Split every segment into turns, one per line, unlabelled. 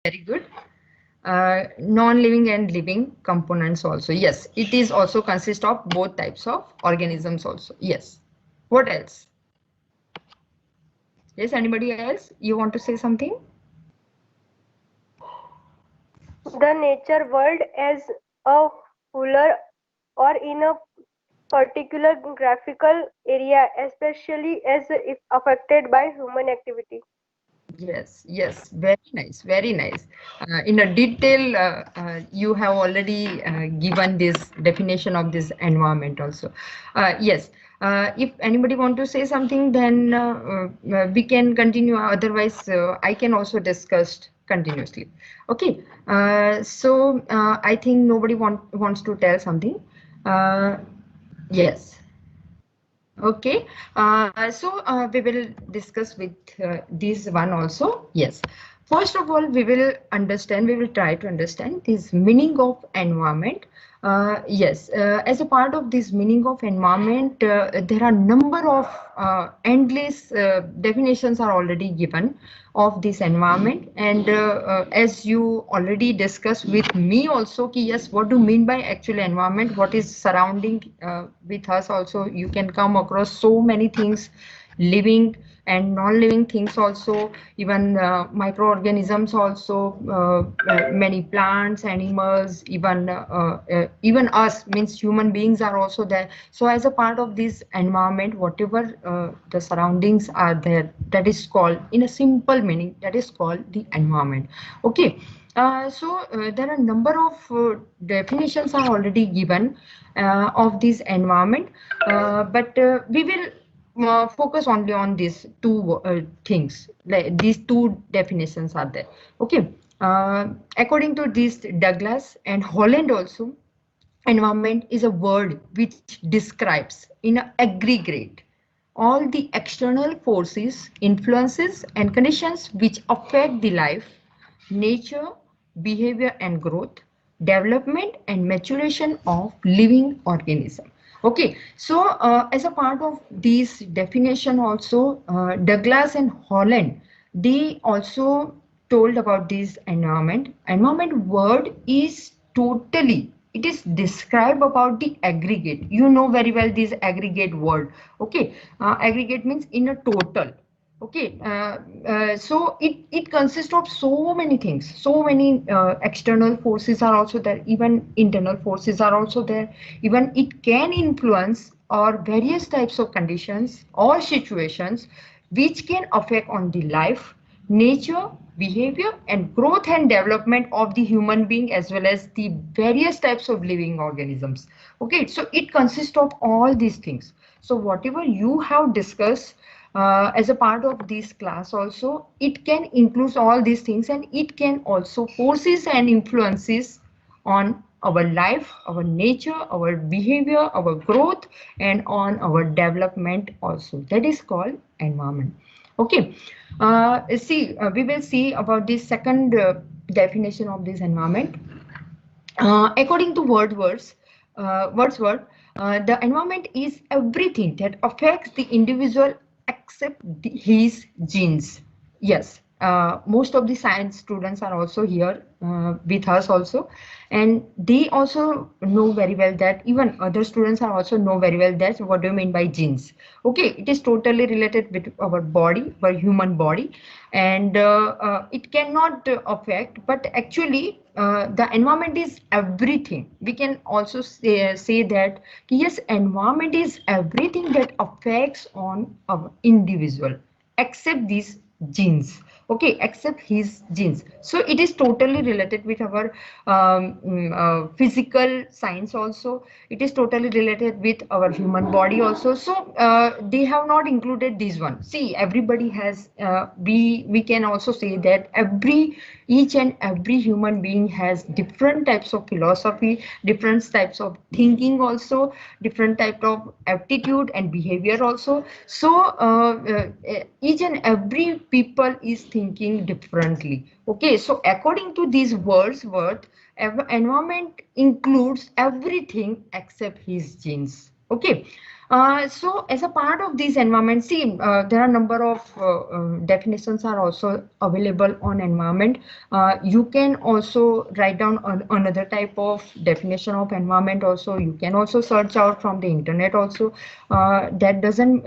Very good. Non-living and living components also. Yes, it is also consist of both types of organisms also. Yes. What else? Yes, anybody else? You want to say something?
The nature world as a whole or in a particular graphical area, especially as if affected by human activity.
Yes, yes, very nice, very nice. In a detail, you have already given this definition of this environment also. Yes, if anybody want to say something, then we can continue. Otherwise, I can also discuss continuously. Okay, I think nobody wants to tell something. Uh, yes. Okay, we will discuss with this one also. Yes. First of all, we will try to understand this meaning of environment. Yes, as a part of this meaning of environment, there are number of endless definitions are already given of this environment. And as you already discussed with me also, ki yes, what do you mean by actual environment? What is surrounding with us also? You can come across so many things, living and non-living things also, even microorganisms also, many plants, animals, even us means human beings are also there. So as a part of this environment, whatever the surroundings are there, that is called, in a simple meaning, that is called the environment. Okay. There are number of definitions are already given of this environment, but we will focus only on these two things. Like these two definitions are there. Okay. According to this Douglas and Holland also, environment is a word which describes in an aggregate all the external forces, influences, and conditions which affect the life, nature, behavior, and growth, development, and maturation of living organism. Okay, as a part of this definition, also Douglas and Holland, they also told about this environment. Environment word is totally, it is describe about the aggregate. You know very well this aggregate word. Okay, aggregate means in a total. Okay, it consists of so many things, so many external forces are also there, even internal forces are also there. Even it can influence or various types of conditions or situations which can affect on the life, nature, behavior, and growth and development of the human being as well as the various types of living organisms. Okay, so it consists of all these things. So whatever you have discussed as a part of this class also, it can include all these things, and it can also forces and influences on our life, our nature, our behavior, our growth, and on our development also. That is called environment. Okay. We will see about this second definition of this environment. According to Wordsworth, the environment is everything that affects the individual except his genes. Yes, most of the science students are also here with us also, and they also know very well that even other students are also know very well that what do you mean by genes. Okay, it is totally related with our body, our human body, and it cannot affect, but actually the environment is everything. We can also say that yes, environment is everything that affects on our individual except these genes. Okay, except his genes. So it is totally related with our physical science also. It is totally related with our human body also. So they have not included this one. See, everybody has we can also say that each and every human being has different types of philosophy, different types of thinking also, different type of aptitude and behavior also. Each and every people is thinking differently. Okay, so according to these Wordsworth, environment includes everything except his genes. Okay. So as a part of these environment, see, there are a number of definitions are also available on environment. You can also write down another type of definition of environment also. You can also search out from the internet also. That doesn't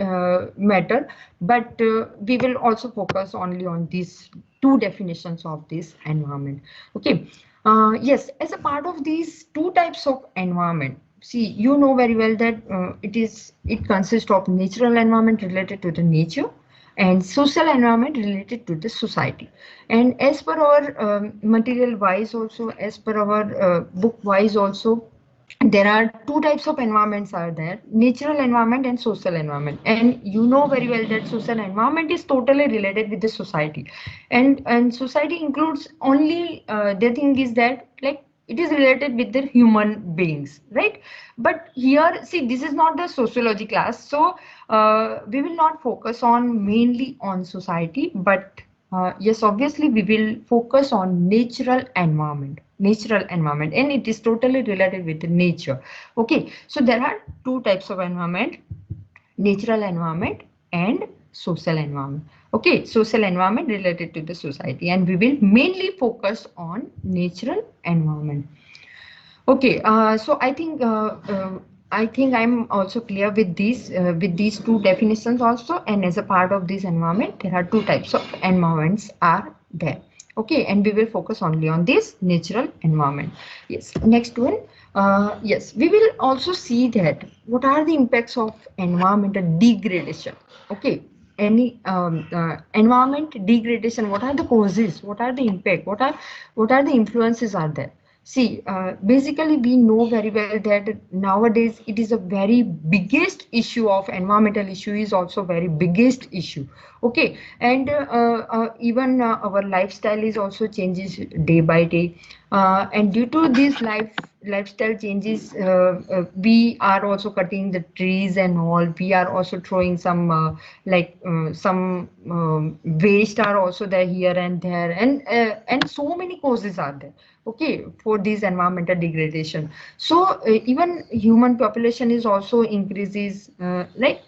matter, but we will also focus only on these two definitions of this environment. Okay. Yes, as a part of these two types of environment, see, you know very well that it consists of natural environment related to the nature and social environment related to the society. And as per our material wise also, as per our book wise also, there are two types of environments are there: natural environment and social environment. And you know very well that social environment is totally related with the society, and society includes only the thing is that, like, it is related with the human beings, right? But here, see, this is not the sociology class, so we will not focus on mainly on society, but yes, obviously we will focus on natural environment, and it is totally related with the nature. Okay, so there are two types of environment: natural environment and social environment. Okay, social environment related to the society, and we will mainly focus on natural environment. Okay, so I think I'm also clear with these two definitions also. And as a part of this environment, there are two types of environments are there. Okay, and we will focus only on this natural environment. Yes, next one. Yes, we will also see that what are the impacts of environmental degradation. Okay, any environment degradation. What are the causes? What are the impact? What are the influences are there? See, basically, we know very well that nowadays it is a very biggest issue of environmental issue is also very biggest issue. Okay, and even our lifestyle is also changes day by day, and due to these lifestyle changes, we are also cutting the trees and all. We are also throwing some some waste are also there here and there, and so many causes are there, okay, for this environmental degradation. So even human population is also increases, right?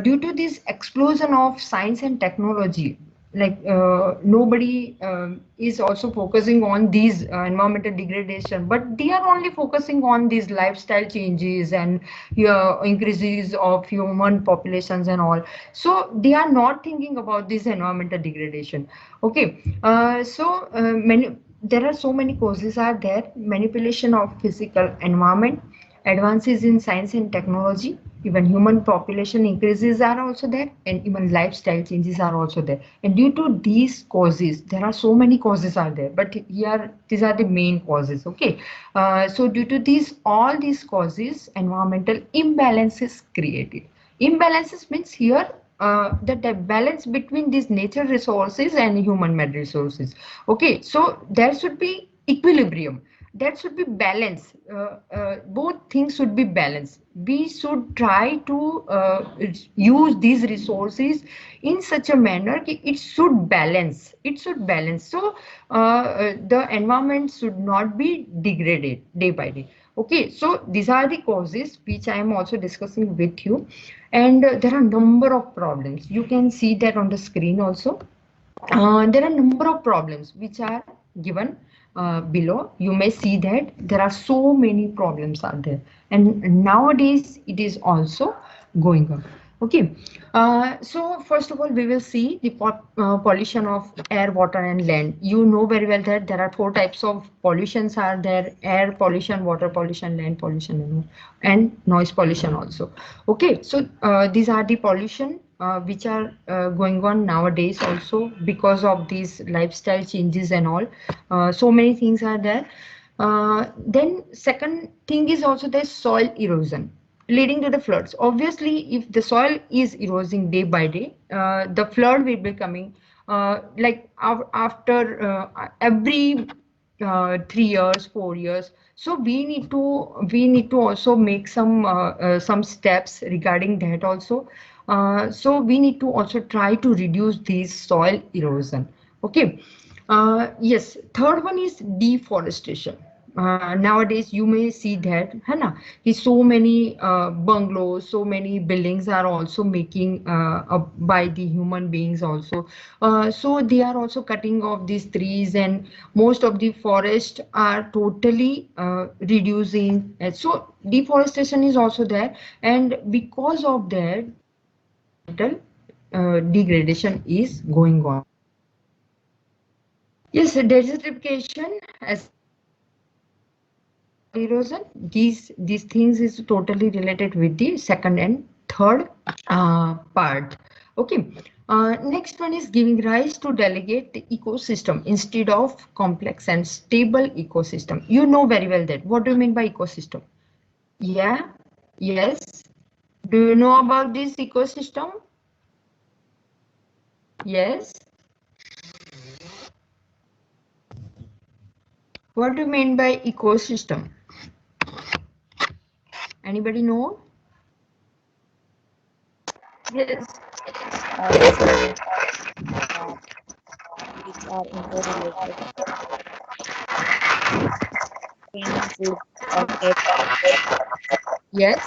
Due to this explosion of science and technology, nobody is also focusing on these environmental degradation, but they are only focusing on these lifestyle changes and increases of human populations and all. So they are not thinking about this environmental degradation. Okay, many, there are so many causes are there: manipulation of physical environment, advances in science and technology, even human population increases are also there, and even lifestyle changes are also there. And due to these causes, there are so many causes are there, but here these are the main causes. Okay, so due to these all these causes, environmental imbalances created. Imbalances means here that the balance between these nature resources and human made resources. Okay, so there should be equilibrium, that should be balance. Both things should be balanced. We should try to use these resources in such a manner that it should balance. It should balance. So the environment should not be degraded day by day. Okay, so these are the causes which I am also discussing with you, and there are number of problems. You can see that on the screen also. There are number of problems which are given below. You may see that there are so many problems are there, and nowadays it is also going on. Okay, so first of all, we will see the pollution of air, water, and land. You know very well that there are four types of pollutions are there: air pollution, water pollution, land pollution, and noise pollution also. Okay, so these are the pollution which are going on nowadays also because of these lifestyle changes and all. So many things are there. Then second thing is also the soil erosion leading to the floods. Obviously, if the soil is eroding day by day, the flood will be coming after every 3 years, 4 years. So we need to also make some steps regarding that also. So we need to also try to reduce this soil erosion. Okay. Yes. Third one is deforestation. nowadays you may see that है ना कि so many bungalows, so many buildings are also making by the human beings also. So they are also cutting off these trees, and most of the forest are totally reducing. And so deforestation is also there, and because of that degradation is going on. Yes, desertification as erosion, these things is totally related with the second and third part. Okay. Next one is giving rise to delegate the ecosystem instead of complex and stable ecosystem. You know very well that. What do you mean by ecosystem? Yeah. Yes. Do you know about this ecosystem? Yes. What do you mean by ecosystem? Anybody know? Yes.
Yes, ma'am. Which are interrelated. Training food at
Yes.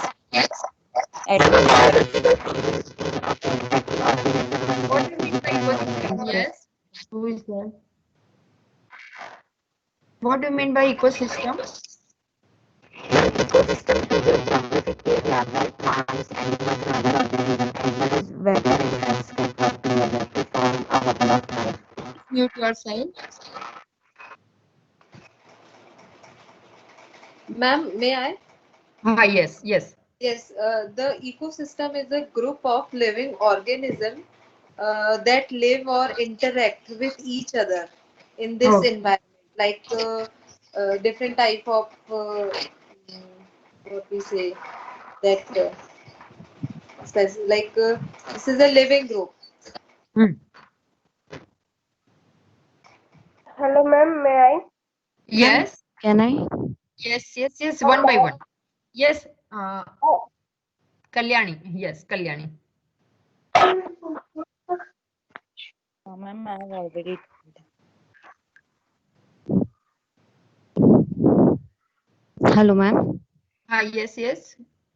atmosphere.
What do you mean by ecosystem? Yes. Who is there? What do you mean by ecosystem? Mute yourself.
Ma'am, may I?
Yes, yes.
Yes, the ecosystem is a group of living organisms that live or interact with each other in this
Oh,
environment, like different type of what we say that like this is a living group.
hmm.
Hello, ma'am. May I?
Ma'am,
Yes,
can I?
yes. One by one. Yes, Kalyani. Yes, Kalyani.
Ma'am, I have already. Hello, ma'am.
Yes.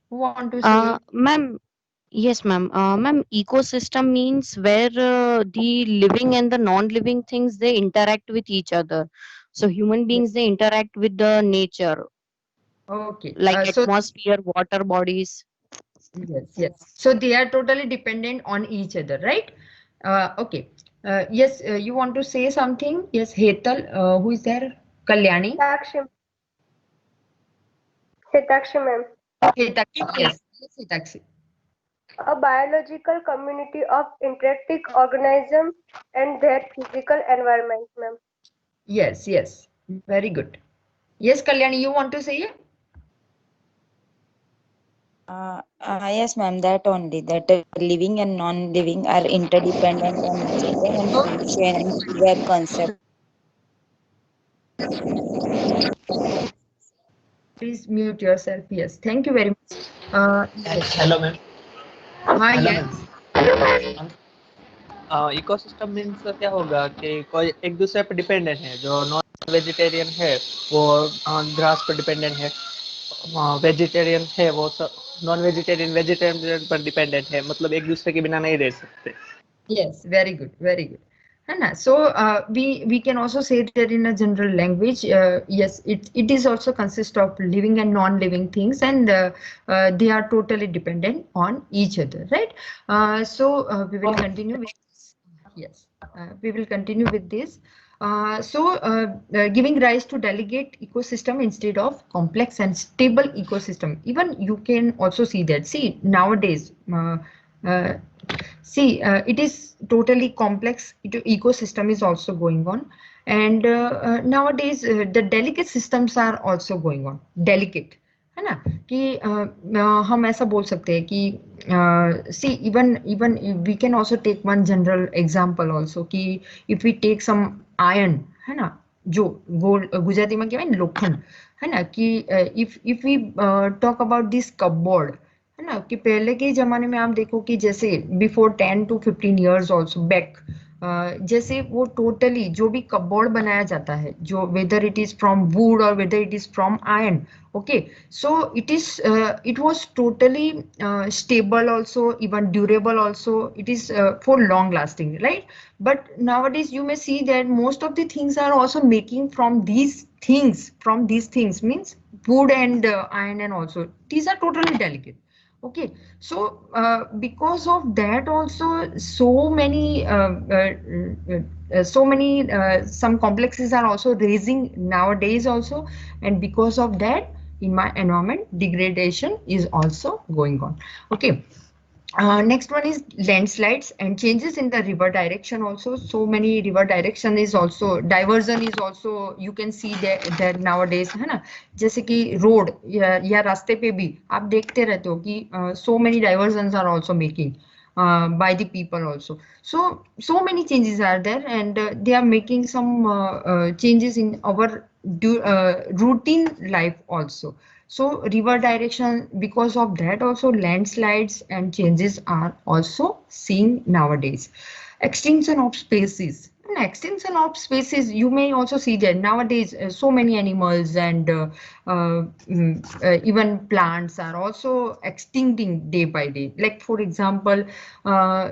Who want to say?
Ma'am, yes, ma'am. Ma'am, ecosystem means where the living and the non-living things they interact with each other. So human
Yes.
beings they interact with the nature,
Okay.
like
So
atmosphere, water bodies.
yes. So they are totally dependent on each other, right? Okay. Yes, you want to say something? Yes, Hetal. Who is there? Kalyani.
Hitakshi. Hitakshi, ma'am.
Hetakshi. Yes, Hetakshi.
A biological community of interacting organisms and their physical environment, ma'am.
Yes. Very good. Yes, Kalyani, you want to say it?
Yes, ma'am, that only. That living and non-living are interdependent on each other and sharing web concept.
Please mute yourself. Yes, thank you very much. Yes.
Hello, ma'am. Hello ma'am.
Yes.
Ecosystem means क्या होगा कि कोई एक दूसरे पर dependent है। जो non vegetarian है वो ग्रास पर डिपेंडेंट है, वेजिटेरियन है वो नॉन वेजिटेरियन वेजिटेरियन पर डिपेंडेंट है, मतलब एक दूसरे के बिना नहीं रह सकते।
Yes, very good, very good. Hannah, so we can also say that in a general language, yes, it is also consist of living and non-living things, and they are totally dependent on each other, right? So we will continue with this. Yes, we will continue with this. Giving rise to delegate ecosystem instead of complex and stable ecosystem. Even you can also see that. See nowadays. Uh, See, it is totally complex. Ecosystem is also going on, and nowadays the delicate systems are also going on. Delicate, है ना? कि हम ऐसा बोल सकते हैं कि see even we can also take one general example also कि if we take some iron, है ना? जो गोल्ड गुजराती में कहवाय ने लोखंड, है ना? कि if we talk about this cupboard, है ना कि पहले के जमाने में आप देखो कि जैसे before 10 to 15 years also back जैसे वो टोटली जो भी कपबोर्ड बनाया जाता है, जो whether it is from wood और whether it is from iron, okay, so it was totally stable also, even durable also. It is for long lasting, right? But nowadays you may see that most of the things are also making from these things means wood and iron, and also these are totally delicate. Okay, so because of that also, so many some complexes are also raising nowadays also, and because of that, in my environment, degradation is also going on. Okay. Next one is landslides and changes in the river direction also. So many river direction is also, diversion is also, you can see that nowadays, है ना, जैसे कि road या रास्ते पे भी आप देखते रहते हो कि so many diversions are also making by the people also. So many changes are there, and they are making some changes in our routine life also. So river direction, because of that also landslides and changes are also seen nowadays. Extinction of species. In extinction of species, you may also see that nowadays so many animals and even plants are also extincting day by day. Like for example,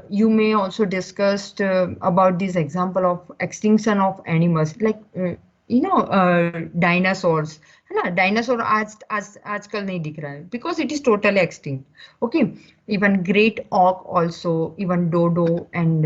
you may also discussed about this example of extinction of animals, like dinosaurs, है ना, dinosaur आज आजकल नहीं दिख रहा है because it is totally extinct. Okay, even great auk also, even dodo, and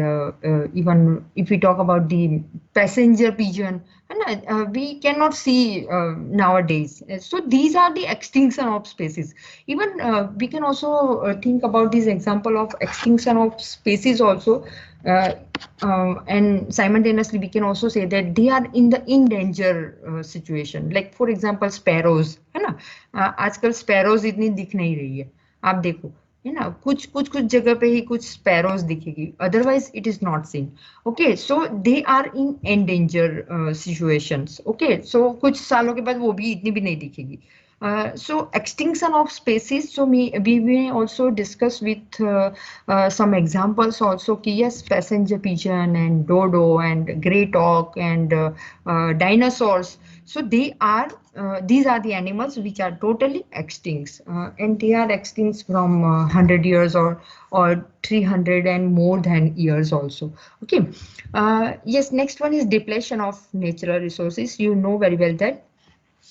even if we talk about the passenger pigeon, है ना, we cannot see nowadays. So these are the extinction of species. Even we can also think about this example of extinction of species also. And simultaneously we can also say that they are in the in danger situation. Like for example sparrows, है ना, आजकल sparrows इतनी दिख नहीं रही है, आप देखो, है ना, कुछ जगह पे ही कुछ sparrows दिखेगी, otherwise it is not seen. Okay, so they are in endanger situations. Okay, so कुछ सालों के बाद वो भी इतनी भी नहीं दिखेगी. So extinction of species, so we may also discuss with some examples also ki yes, passenger pigeon and dodo and great auk and dinosaurs. So they are these are the animals which are totally extinct, and they are extinct from 100 years or 300 and more than years also. Okay. Yes, next one is depletion of natural resources. You know very well that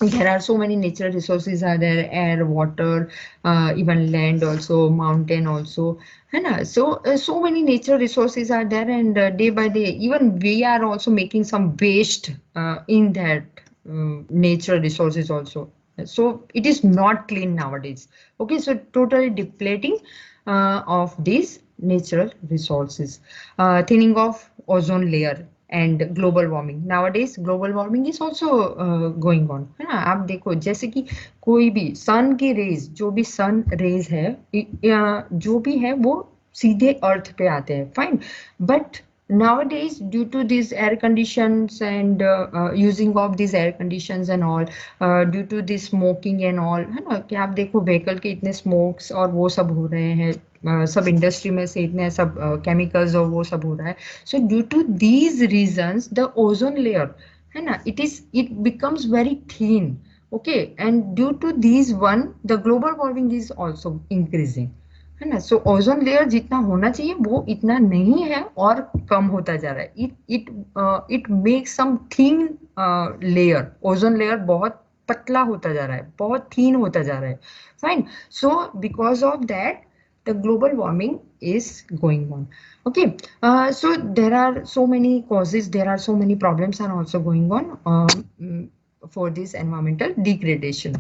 there are so many natural resources are there, air, water, even land also, mountain also, है ना. So many natural resources are there, and day by day even we are also making some waste in that natural resources also. So it is not clean nowadays. Okay, so totally depleting of these natural resources. Thinning of ozone layer and global warming. Nowadays global warming is also going on, है ना. आप देखो जैसे कि कोई भी सन की raise, जो भी सन रेज है जो भी है वो सीधे अर्थ पे आते हैं, fine. But nowadays due to these air conditions and using of these air conditions and all, due to this smoking and all, है ना, कि आप देखो व्हीकल के इतने स्मोक्स और वो सब हो रहे हैं, सब इंडस्ट्री में से इतने सब केमिकल्स और वो सब हो रहा है. So due to these reasons the ozone layer, है ना, it becomes very thin. Okay, and due to these one, the global warming is also increasing, है ना. सो ओजोन लेयर जितना होना चाहिए वो इतना नहीं है और कम होता जा रहा है. It makes some thin layer. Ozone layer बहुत पतला होता जा रहा है, बहुत थीन होता जा रहा है, fine. So because of that the global warming is going on. Okay, so there are so many causes, there are so many problems are also going on for this environmental degradation,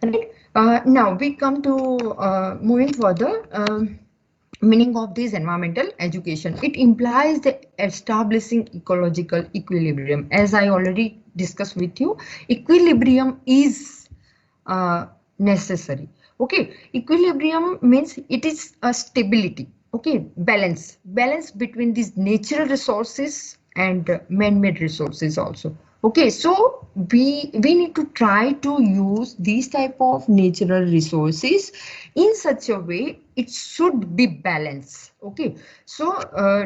right? Now we come to moving further. Meaning of this environmental education, it implies the establishing ecological equilibrium. As I already discussed with you, equilibrium is necessary. Okay, equilibrium means it is a stability. Okay, balance between these natural resources and man-made resources also. Okay, so we need to try to use these type of natural resources in such a way it should be balanced. Okay, so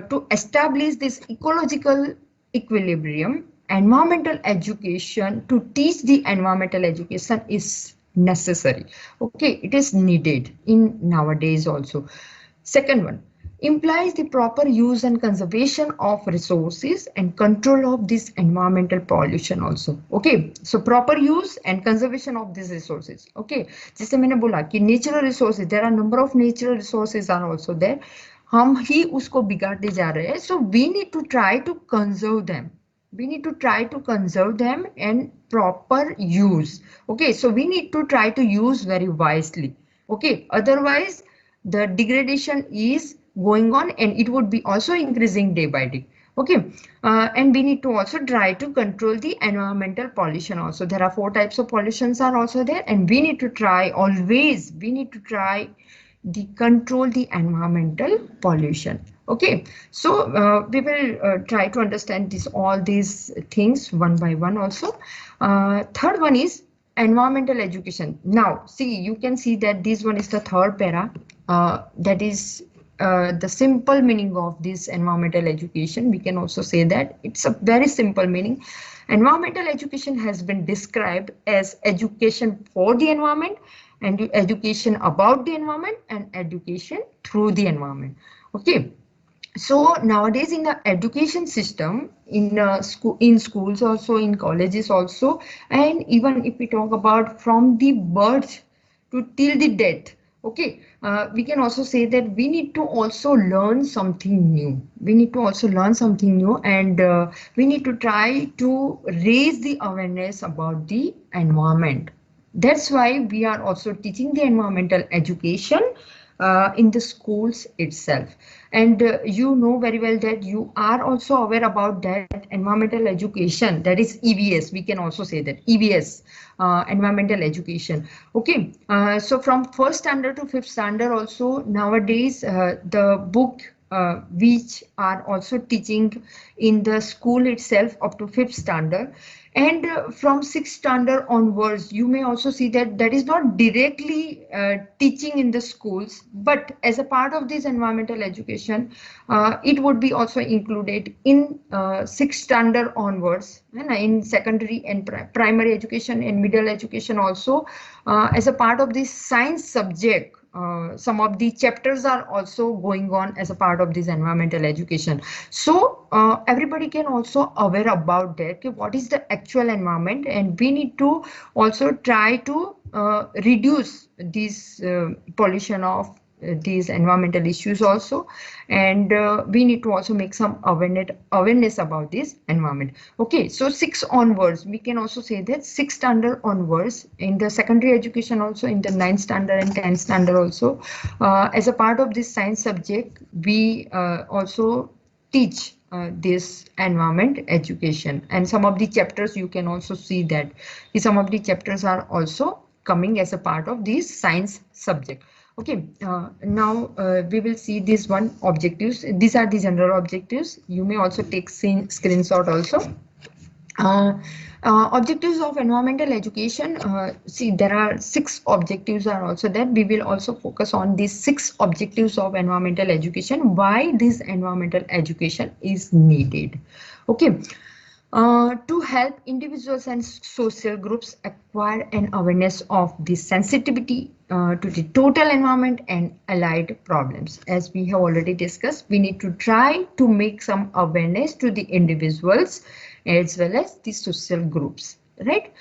to establish this ecological equilibrium, environmental education, to teach the environmental education is necessary. Okay, it is needed in nowadays also. Second one implies the proper use and conservation of resources and control of this environmental pollution also. Okay, so proper use and conservation of these resources. Okay, जैसे मैंने बोला कि natural resources, there are number of natural resources are also there. हम ही उसको बिगाड़ते जा रहे हैं. So we need to try to conserve them. We need to try to conserve them and proper use. Okay, so we need to try to use very wisely. Okay, otherwise the degradation is going on and it would be also increasing day by day. Okay, and we need to also try to control the environmental pollution also. There are 4 types of pollutions are also there, and we need to try always, we need to try the control the environmental pollution. Okay, so we will try to understand this all these things one by one also. Third one is environmental education. Now see, you can see that this one is the third para. That is the simple meaning of this environmental education. We can also say that it's a very simple meaning. Environmental education has been described as education for the environment, and education about the environment, and education through the environment. Okay, so nowadays in the education system, in schools also, in colleges also, and even if we talk about from the birth to till the death, okay, we can also say that we need to also learn something new. We need to also learn something new, and we need to try to raise the awareness about the environment. That's why we are also teaching the environmental education in the schools itself. And you know very well that you are also aware about that environmental education, that is EVS. We can also say that EVS, environmental education. Okay, so from 1st standard to 5th standard also nowadays the book which are also teaching in the school itself up to 5th standard, and from 6th standard onwards you may also see that that is not directly teaching in the schools, but as a part of this environmental education it would be also included in 6th standard onwards, and in secondary and primary education and middle education also, as a part of this science subject. Some of the chapters are also going on as a part of this environmental education. So everybody can also aware about that, okay, what is the actual environment, and we need to also try to reduce this pollution of these environmental issues also, and we need to also make some awareness about this environment. Okay, so 6 onwards, we can also say that 6th standard onwards in the secondary education also, in the 9th standard and 10th standard also, as a part of this science subject, we also teach this environment education, and some of the chapters you can also see that some of the chapters are also coming as a part of this science subject. Okay, now we will see this one objectives. These are the general objectives. You may also take screenshot also. Objectives of environmental education. See, there are 6 objectives are also there. We will also focus on these 6 objectives of environmental education. Why this environmental education is needed. Okay. To help individuals and social groups acquire an awareness of the sensitivity to the total environment and allied problems. As we have already discussed, we need to try to make some awareness to the individuals as well as the social groups, right?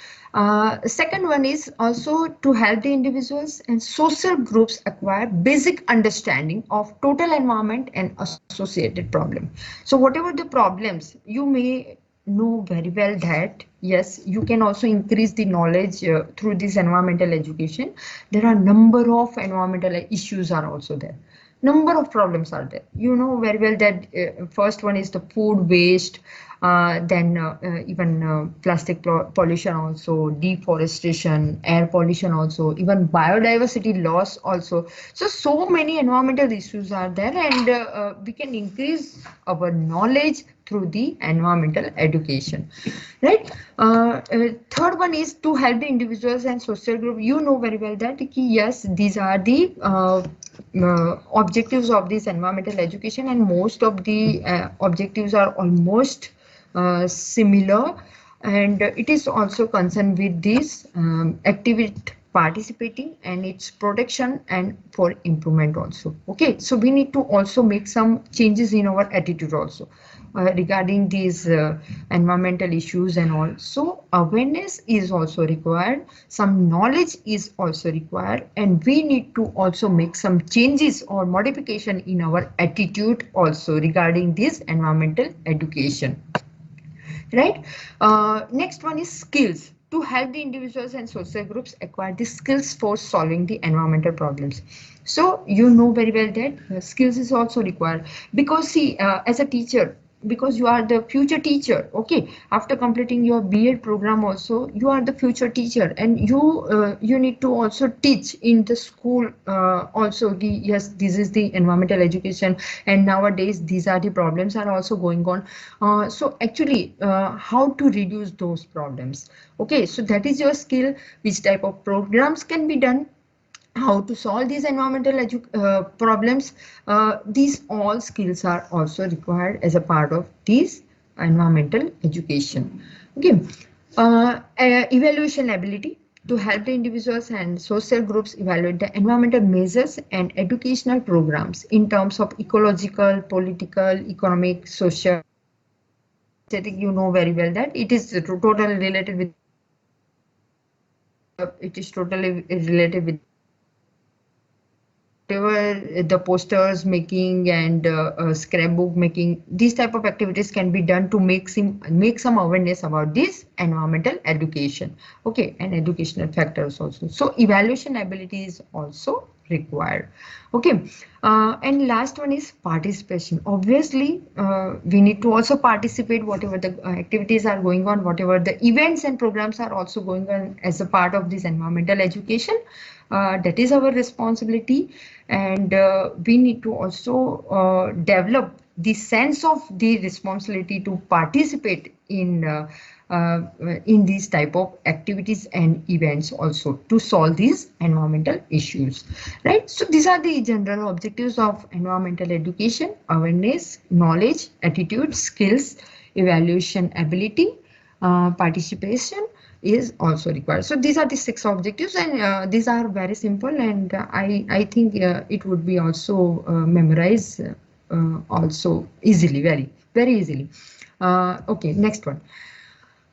Second one is also to help the individuals and social groups acquire basic understanding of total environment and associated problem. So whatever the problems, you may know very well that yes, you can also increase the knowledge through this environmental education. There are number of environmental issues are also there. Number of problems are there. You know very well that first one is the food waste, then even plastic pollution also, deforestation, air pollution also, even biodiversity loss also. So many environmental issues are there, and we can increase our knowledge through the environmental education, right? Third one is to help the individuals and social group. You know very well that yes, these are the objectives of this environmental education, and most of the objectives are almost similar, and it is also concerned with this activity participating and its protection and for improvement also. Okay, so we need to also make some changes in our attitude also regarding these environmental issues and all. So awareness is also required, some knowledge is also required, and we need to also make some changes or modification in our attitude also regarding this environmental education, right? Next one is skills, to help the individuals and social groups acquire the skills for solving the environmental problems. So you know very well that skills is also required, because see, as a teacher, because you are the future teacher, okay, after completing your B.Ed program also, you are the future teacher, and you need to also teach in the school also yes, this is the environmental education, and nowadays these are the problems are also going on. So actually how to reduce those problems, okay, so that is your skill, which type of programs can be done, how to solve these environmental problems. These all skills are also required as a part of this environmental education. Okay, evaluation ability, to help the individuals and social groups evaluate the environmental measures and educational programs in terms of ecological, political, economic, social. I think you know very well that it is totally related with whatever the posters making and scrapbook making. These type of activities can be done to make some awareness about this environmental education, okay, and educational factors also. So evaluation ability is also required, okay. And last one is participation. Obviously we need to also participate whatever the activities are going on, whatever the events and programs are also going on as a part of this environmental education. That is our responsibility, and we need to also develop the sense of the responsibility to participate in these type of activities and events also to solve these environmental issues, right? So these are the general objectives of environmental education: awareness, knowledge, attitude, skills, evaluation ability, participation is also required. So these are the 6 objectives, and these are very simple, and I think it would be also memorized also easily, very easily. Okay, next one.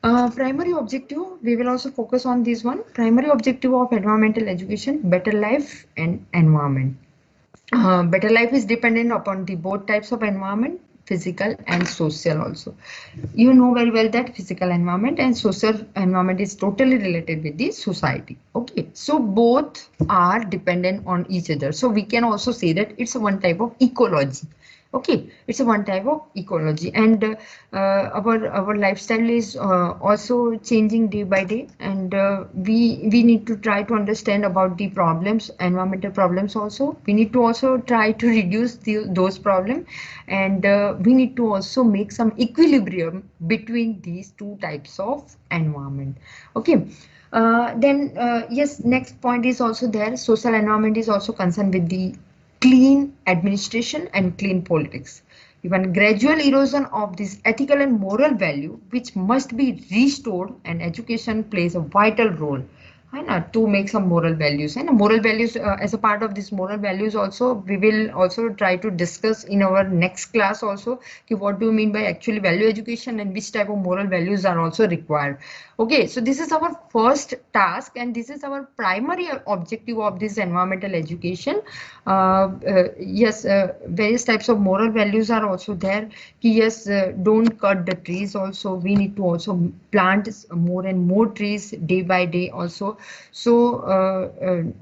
Primary objective, we will also focus on this one. Primary objective of environmental education: better life and environment. Better life is dependent upon the both types of environment, physical and social also. You know very well that physical environment and social environment is totally related with the society. Okay, so both are dependent on each other. So we can also say that it's one type of ecology. Okay, it's a one type of ecology, and our lifestyle is also changing day by day, and we need to try to understand about the problems, environmental problems also. We need to also try to reduce those problems, and we need to also make some equilibrium between these two types of environment. Okay. Then yes, next point is also there. Social environment is also concerned with the clean administration and clean politics. Even gradual erosion of this ethical and moral value, which must be restored, and education plays a vital role to make some moral values. And moral values, as a part of this moral values also, we will also try to discuss in our next class also what do you mean by actually value education and which type of moral values are also required. Okay, so this is our first task, and this is our primary objective of this environmental education. Yes, various types of moral values are also there. Yes, don't cut the trees also. We need to also plant more and more trees day by day also. So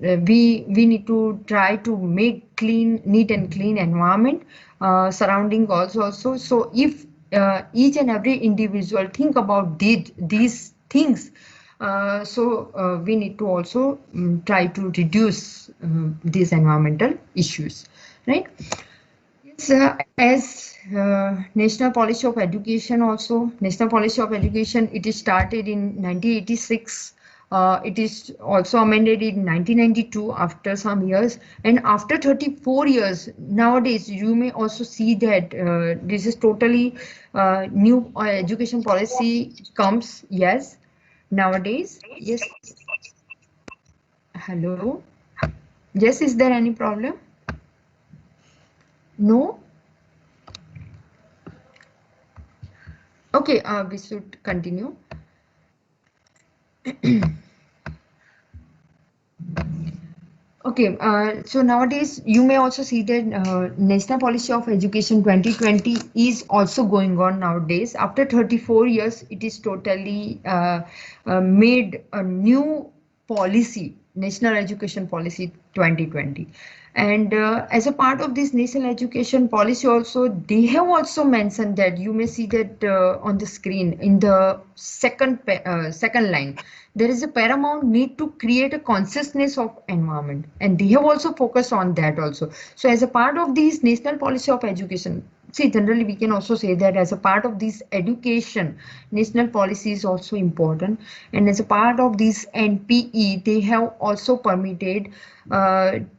we need to try to make neat and clean environment surrounding also. So if each and every individual think about these things. We need to also try to reduce these environmental issues, right? Yes, as National Policy of Education also, National Policy of Education, it is started in 1986. It is also amended in 1992 after some years, and after 34 years, nowadays you may also see that this is totally new education policy comes, yes, nowadays, yes. Hello, yes, is there any problem? No? Okay, we should continue. Okay, so nowadays you may also see that National Policy of Education 2020 is also going on nowadays. After 34 years, it is totally made a new policy, National Education Policy 2020. And as a part of this national education policy also, they have also mentioned that you may see that on the screen in the second line, there is a paramount need to create a consciousness of environment, and they have also focused on that also. So as a part of this national policy of education, see, generally we can also say that as a part of this education, national policy is also important, and as a part of this NPE, they have also permitted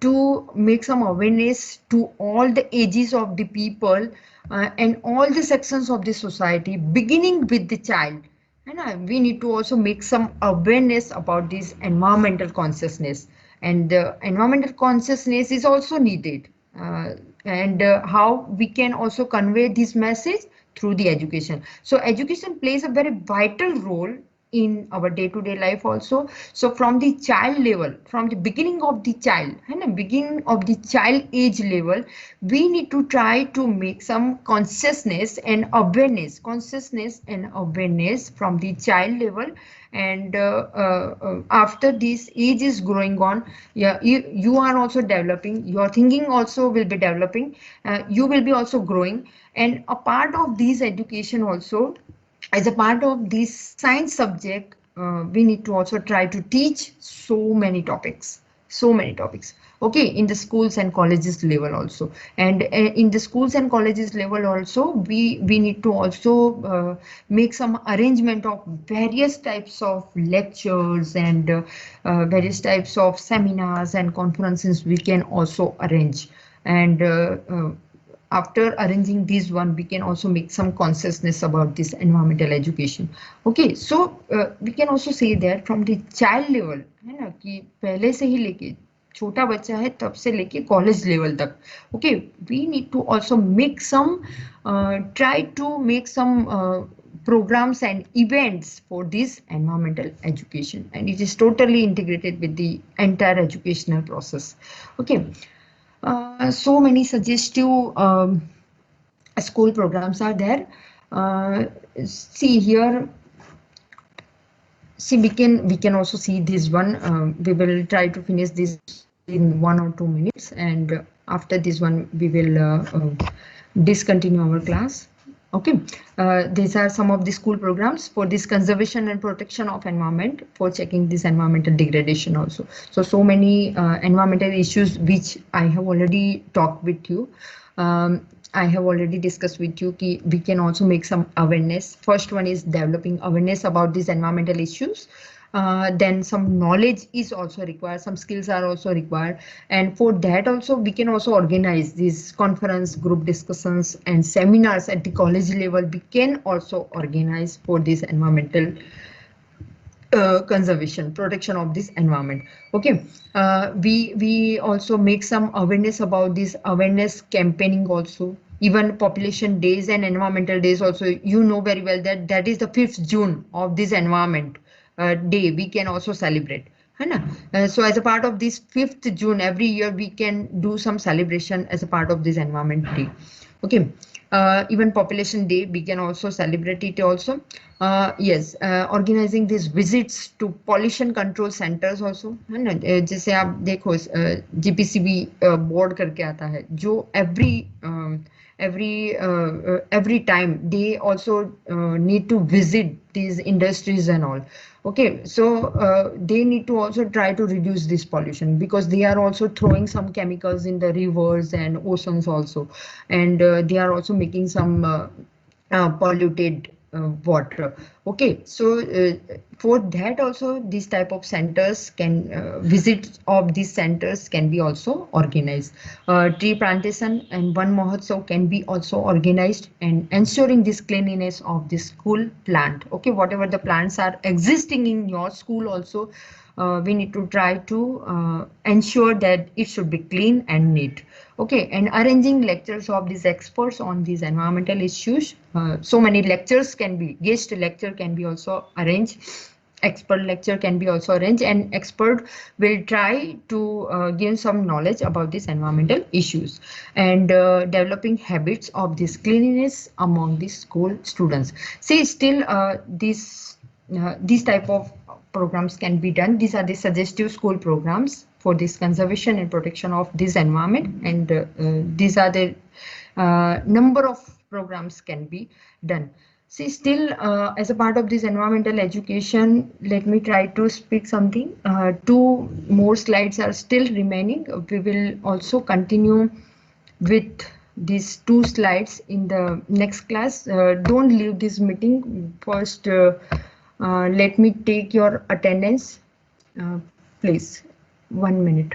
to make some awareness to all the ages of the people and all the sections of the society, beginning with the child. And we need to also make some awareness about this environmental consciousness, and environmental consciousness is also needed. And how we can also convey this message through the education. So education plays a very vital role in our day-to-day life also. So from the child level, from the beginning of the child, and beginning of the child age level, we need to try to make some consciousness and awareness from the child level. And after this age is growing on, yeah, you are also developing, your thinking also will be developing, you will be also growing. And a part of this education also, as a part of this science subject, we need to also try to teach so many topics. Okay, in the schools and colleges level also. And in the schools and colleges level also, we need to also make some arrangement of various types of lectures and various types of seminars and conferences we can also arrange. And after arranging this one, we can also make some consciousness about this environmental education. Okay, so we can also say that from the child level, है ना, कि पहले से ही लेके छोटा बच्चा है तब से लेके कॉलेज लेवल तक, okay, we need to also make some try to make some programs and events for this environmental education, and it is totally integrated with the entire educational process. Okay. So many suggestive school programs are there. See here. See, we can also see this one. We will try to finish this in 1 or 2 minutes, and after this one we will discontinue our class. Okay, these are some of the school programs for this conservation and protection of environment, for checking this environmental degradation also. So many environmental issues which I have already talked with you. I have already discussed with you कि we can also make some awareness. First one is developing awareness about these environmental issues. Then some knowledge is also required, some skills are also required, and for that also we can also organize these conference, group discussions and seminars at the college level. We can also organize for this environmental conservation, protection of this environment. Okay, we also make some awareness about this awareness campaigning also. Even population days and environmental days also, you know very well that that is the 5th June of this environment day we can also celebrate. So as a part of this 5th June every year we can do some celebration as a part of this environment day. Okay, Even Population Day, we can also celebrate it also. Yes, organizing these visits to pollution control centers also, है ना? जैसे आप देखो GPCB board करके आता है जो every time they also need to visit these industries and all. Okay, so they need to also try to reduce this pollution because they are also throwing some chemicals in the rivers and oceans also, and they are also making some polluted water. Okay, so for that also these type of centers can visits of these centers can be also organized. Tree plantation and one mahotsav can be also organized, and ensuring this cleanliness of the school plant. Okay, whatever the plants are existing in your school also, we need to try to ensure that it should be clean and neat. Okay, and arranging lectures of these experts on these environmental issues. So many lectures can be, guest lecture can be also arranged, expert lecture can be also arranged, and expert will try to gain some knowledge about these environmental issues, and developing habits of this cleanliness among the school students. See, still these type of programs can be done. These are the suggestive school programs for this conservation and protection of this environment, and these are the number of programs can be done. See, still as a part of this environmental education, let me try to speak something. Two more slides are still remaining. We will also continue with these two slides in the next class. Don't leave this meeting. First, let me take your attendance. Please, 1 minute.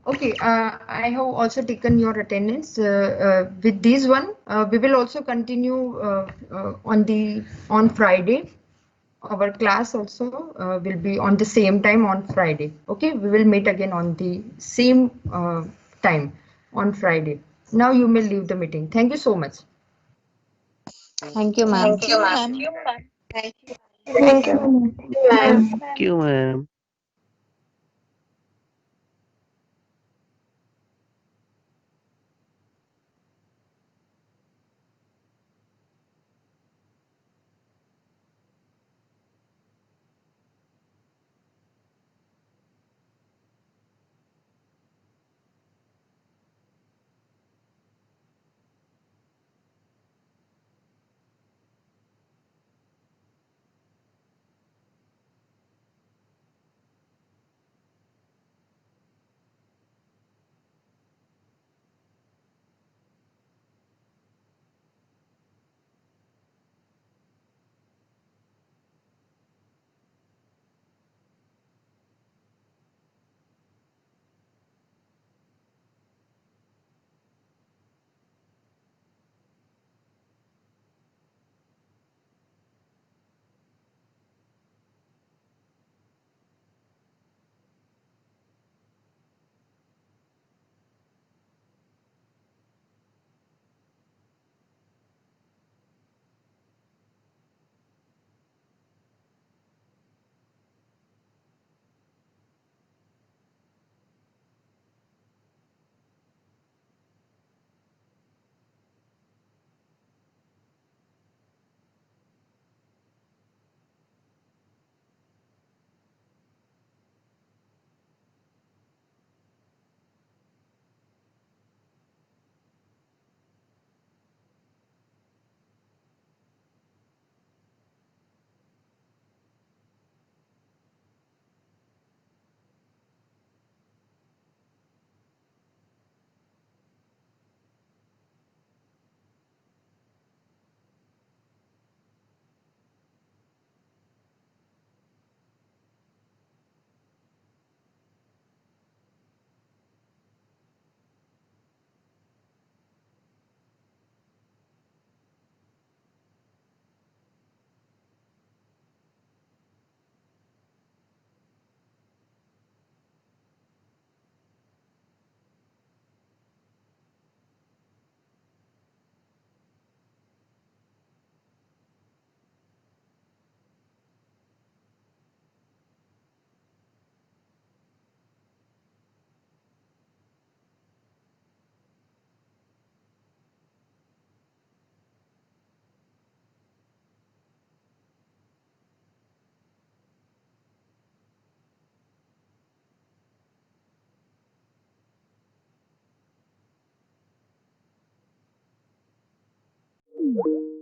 Okay, I have also taken your attendance. With this one, we will also continue on Friday. Our class also will be on the same time on Friday. Okay, we will meet again on the same time on Friday. Now you may leave the meeting. Thank you so much.
Thank you, ma'am.
Thank you, ma'am. Thank you.
Thank you.
Thank you, ma'am.
Thank you.